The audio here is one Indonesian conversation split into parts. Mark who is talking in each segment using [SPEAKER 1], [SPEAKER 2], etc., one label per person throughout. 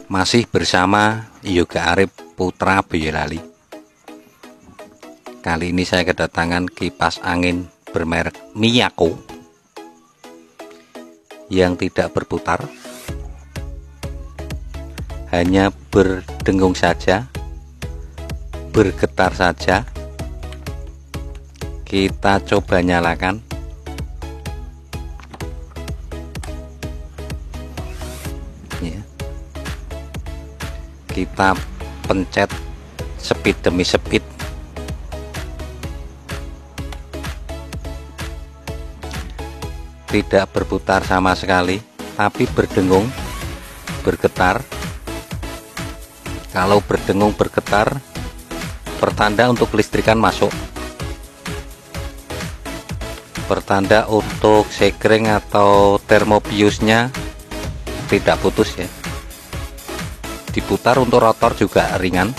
[SPEAKER 1] Masih bersama Yoga Arif Putra Boyolali. Kali ini saya kedatangan kipas angin bermerek Miyako yang tidak berputar, hanya berdengung saja, bergetar saja. Kita coba nyalakan. Ya. Kita pencet speed demi speed. Tidak berputar sama sekali, tapi berdengung, bergetar. Kalau berdengung bergetar, pertanda untuk kelistrikan masuk. Pertanda untuk sekring atau termopiusnya tidak putus ya. Diputar untuk rotor juga ringan,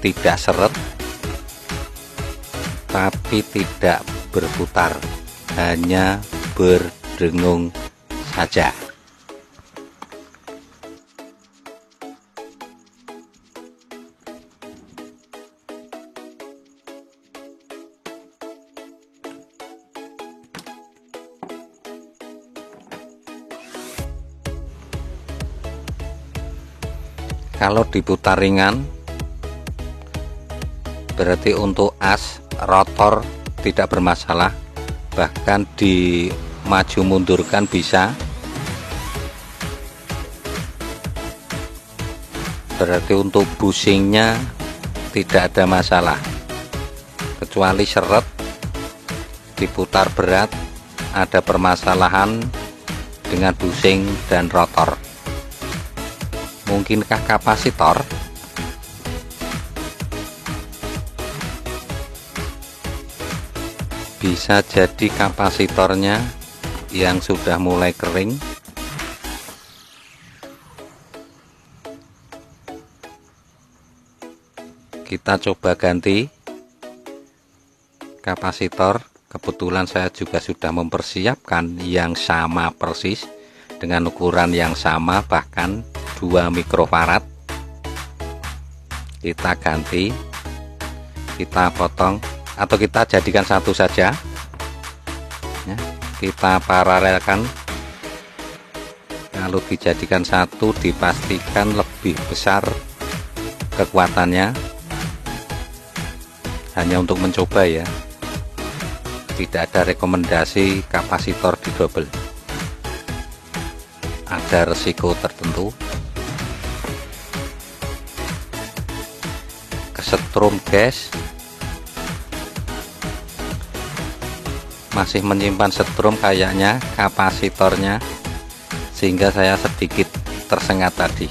[SPEAKER 1] tidak seret, tapi tidak berputar, hanya berdengung saja. Kalau diputar ringan, berarti untuk as rotor tidak bermasalah, bahkan di maju mundurkan bisa. Berarti untuk bushingnya tidak ada masalah, kecuali seret, diputar berat, ada permasalahan dengan bushing dan rotor. Mungkinkah kapasitor? Bisa jadi kapasitornya yang sudah mulai kering. Kita coba ganti kapasitor. Kebetulan saya juga sudah mempersiapkan yang sama persis dengan ukuran yang sama, bahkan 2 mikrofarad. Kita ganti, kita potong atau kita jadikan satu saja ya, kita paralelkan. Kalau dijadikan satu dipastikan lebih besar kekuatannya, hanya untuk mencoba ya, tidak ada rekomendasi kapasitor di double, ada resiko tertentu. Kesetrum gas, masih menyimpan setrum kayaknya kapasitornya, sehingga saya sedikit tersengat tadi.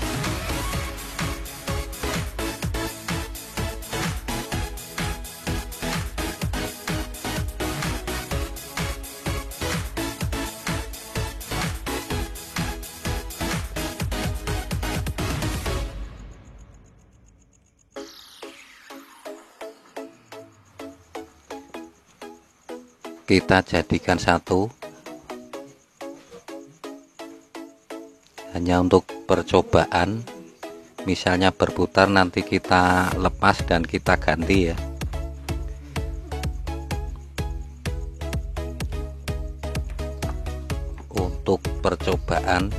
[SPEAKER 1] Kita jadikan satu, hanya untuk percobaan. Misalnya berputar, nanti kita lepas dan kita ganti ya. Untuk percobaan,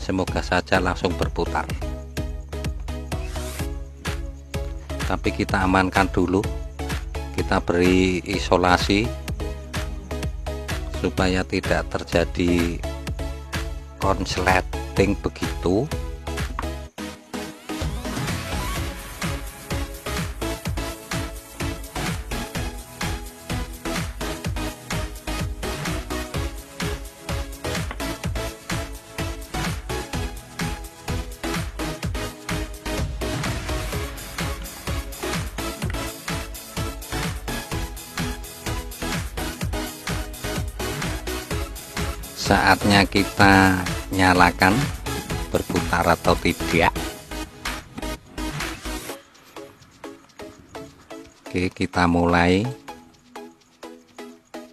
[SPEAKER 1] semoga saja langsung berputar. Tapi kita amankan dulu, kita beri isolasi supaya tidak terjadi konsleting begitu. Saatnya kita nyalakan, berputar atau tidak. Oke, kita mulai.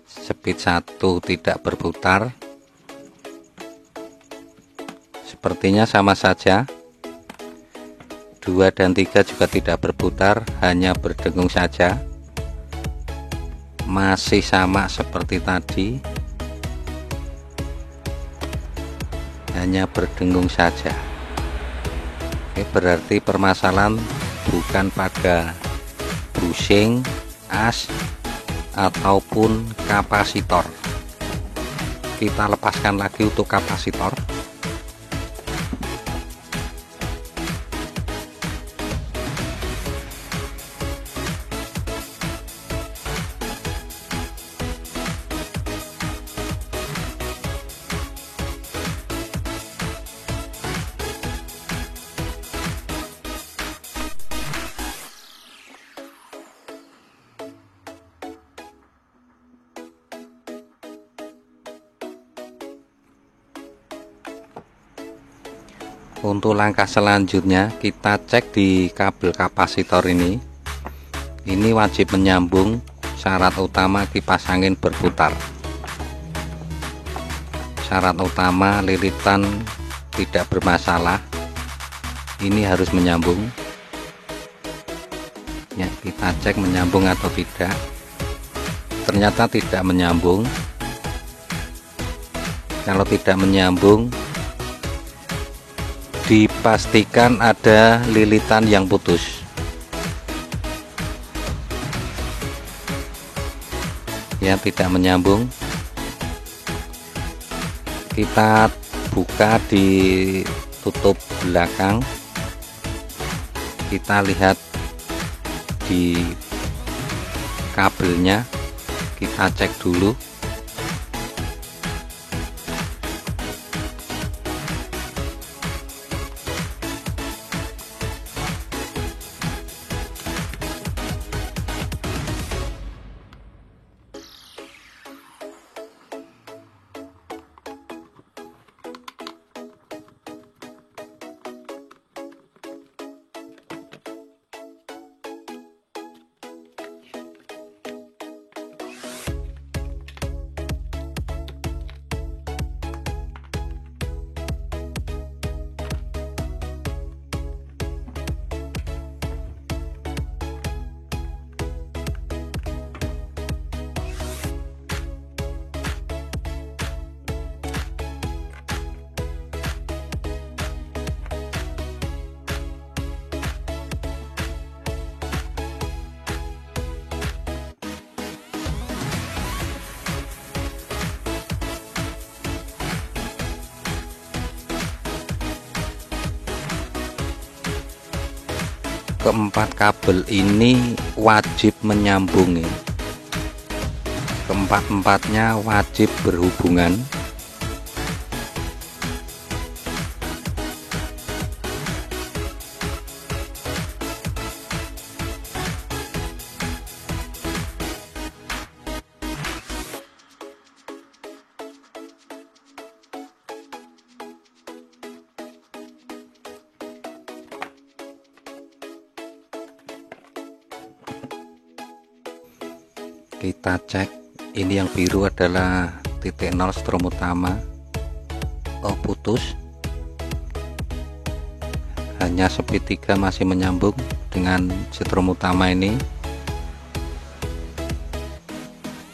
[SPEAKER 1] Speed 1 tidak berputar, sepertinya sama saja. 2 dan 3 juga tidak berputar, hanya berdengung saja. Masih sama seperti tadi, hanya berdengung saja. Oke, berarti permasalahan bukan pada bushing, as, ataupun kapasitor. Kita lepaskan lagi untuk kapasitor. Untuk langkah selanjutnya, kita cek di kabel kapasitor ini. Ini wajib menyambung, syarat utama kipas angin berputar. Syarat utama lilitan tidak bermasalah. Ini harus menyambung. Ya, kita cek menyambung atau tidak. Ternyata tidak menyambung. Kalau tidak menyambung, dipastikan ada lilitan yang putus. Ya, tidak menyambung. Kita buka di tutup belakang. Kita lihat di kabelnya. Kita cek dulu. Keempat kabel ini wajib menyambung ya. Keempat-empatnya wajib berhubungan. Kita cek, ini yang biru adalah titik 0 strom utama. Oh, putus. Hanya segitiga masih menyambung dengan strom utama ini.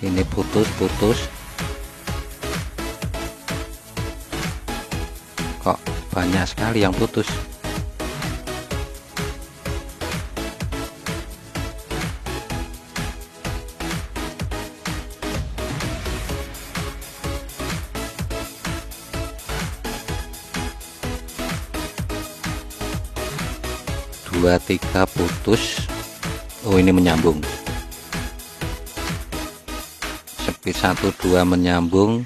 [SPEAKER 1] Ini putus. Kok banyak sekali yang putus? Dua, tiga putus. Oh, ini menyambung. Speed 1, 2 menyambung.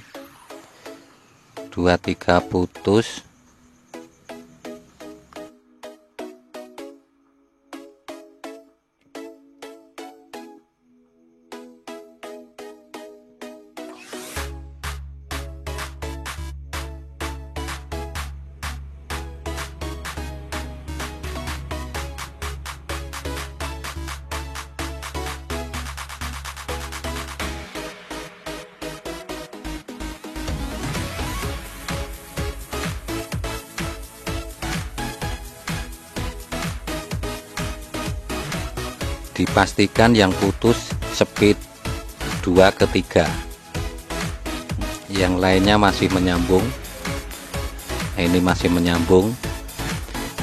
[SPEAKER 1] 2, 3 putus. Dipastikan yang putus speed 2 ke 3, yang lainnya masih menyambung. Ini masih menyambung,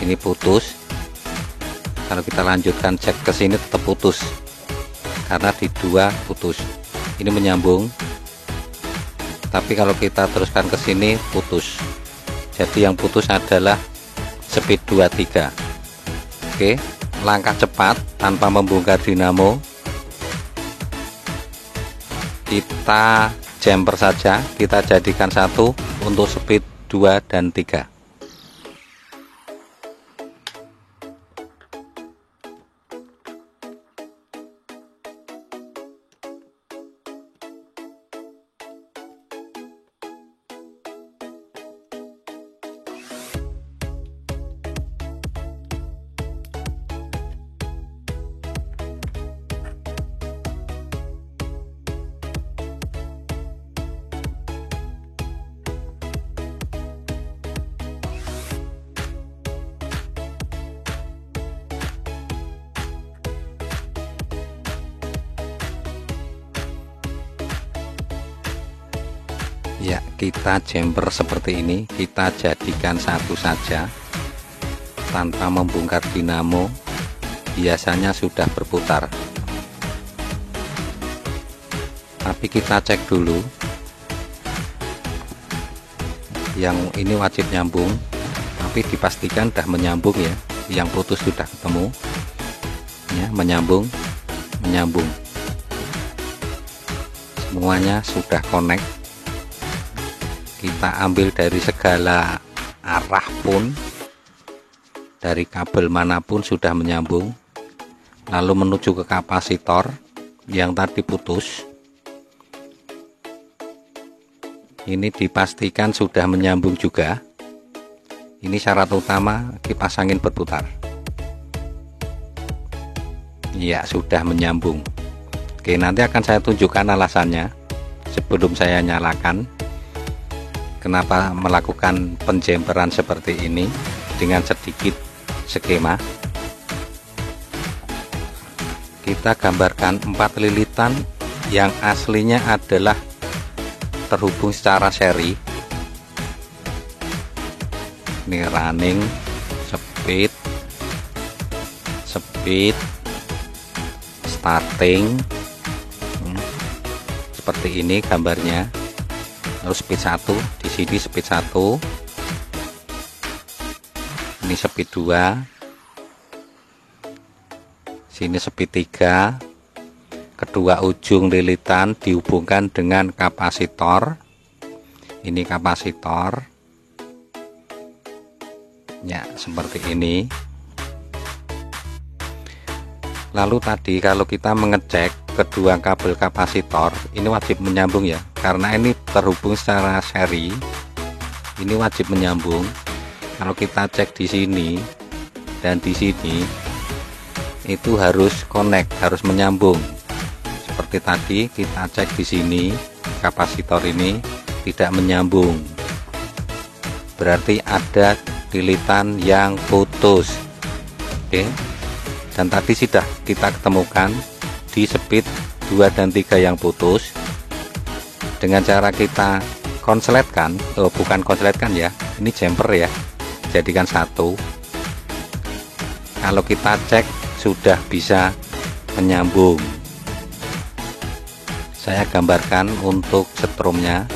[SPEAKER 1] ini putus. Kalau kita lanjutkan cek ke sini tetap putus, karena di 2 putus. Ini menyambung, tapi kalau kita teruskan ke sini putus. Jadi yang putus adalah speed 23. Oke, langkah cepat tanpa membongkar dinamo, kita jumper saja, kita jadikan satu untuk speed 2 dan 3. Ya, kita jumper seperti ini, kita jadikan satu saja tanpa membongkar dinamo, biasanya sudah berputar. Tapi kita cek dulu, yang ini wajib nyambung, tapi dipastikan sudah menyambung ya, yang putus sudah ketemu ya, menyambung, semuanya sudah connect. Kita ambil dari segala arah pun, dari kabel manapun sudah menyambung, lalu menuju ke kapasitor yang tadi putus. Ini dipastikan sudah menyambung juga. Ini syarat utama kipas angin berputar. Ya, sudah menyambung. Oke, nanti akan saya tunjukkan alasannya sebelum saya nyalakan. Kenapa melakukan penjemperan seperti ini dengan sedikit skema. Kita gambarkan 4 lilitan yang aslinya adalah terhubung secara seri. Ini running, speed, starting, seperti ini gambarnya. Lalu speed 1, di sini speed 1, ini speed 2, sini speed 3. Kedua ujung lilitan dihubungkan dengan kapasitor. Ini kapasitor ya, seperti ini. Lalu tadi kalau kita mengecek kedua kabel kapasitor, ini wajib menyambung ya, karena ini terhubung secara seri, ini wajib menyambung. Kalau kita cek di sini dan di sini, itu harus connect, harus menyambung. Seperti tadi kita cek di sini, kapasitor ini tidak menyambung, berarti ada lilitan yang putus. Oke, dan tadi sudah kita ketemukan di speed 2 dan 3 yang putus. Dengan cara kita konsletkan, bukan konsletkan ya, ini jumper ya, jadikan satu. Kalau kita cek sudah bisa menyambung. Saya gambarkan untuk setrumnya.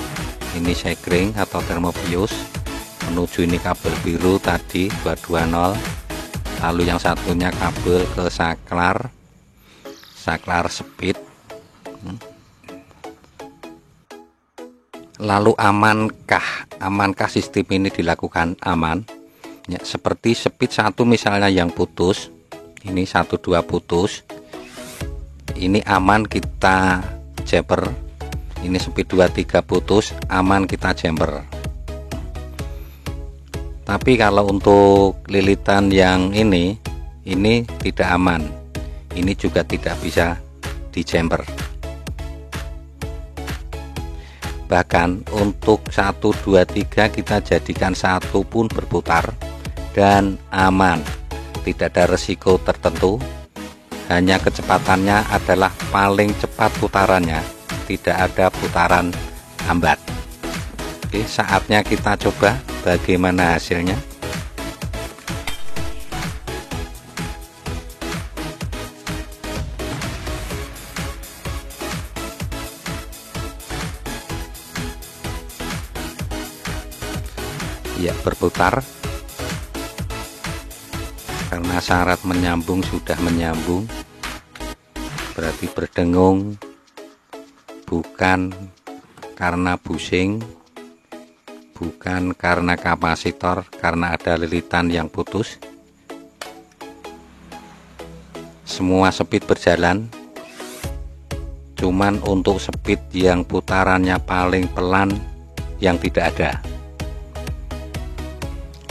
[SPEAKER 1] Ini sekring atau termopius menuju ini kabel biru tadi 220, lalu yang satunya kabel ke saklar speed. Lalu amankah sistem ini dilakukan aman ya, seperti speed 1 misalnya yang putus, ini 1 2 putus, ini aman kita jumper. Ini speed 2 3 putus, aman kita jumper. Tapi kalau untuk lilitan yang ini tidak aman, ini juga tidak bisa di jumper. Bahkan untuk 1 2 3 kita jadikan satu pun berputar dan aman, tidak ada resiko tertentu, hanya kecepatannya adalah paling cepat putarannya, tidak ada putaran lambat. Oke, saatnya kita coba bagaimana hasilnya. Ya, berputar karena syarat menyambung sudah menyambung, berarti berdengung, bukan karena busing, bukan karena kapasitor, karena ada lilitan yang putus. Semua speed berjalan, cuman untuk speed yang putarannya paling pelan yang tidak ada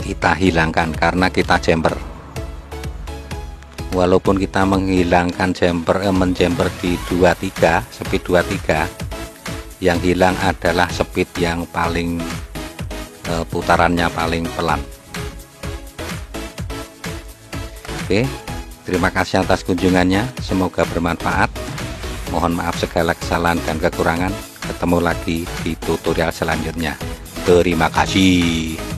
[SPEAKER 1] kita hilangkan karena kita jumper. Walaupun kita menghilangkan menjumper di 23, speed 23, yang hilang adalah speed yang paling putarannya paling pelan. Oke, terima kasih atas kunjungannya, semoga bermanfaat. Mohon maaf segala kesalahan dan kekurangan. Ketemu lagi di tutorial selanjutnya. Terima kasih.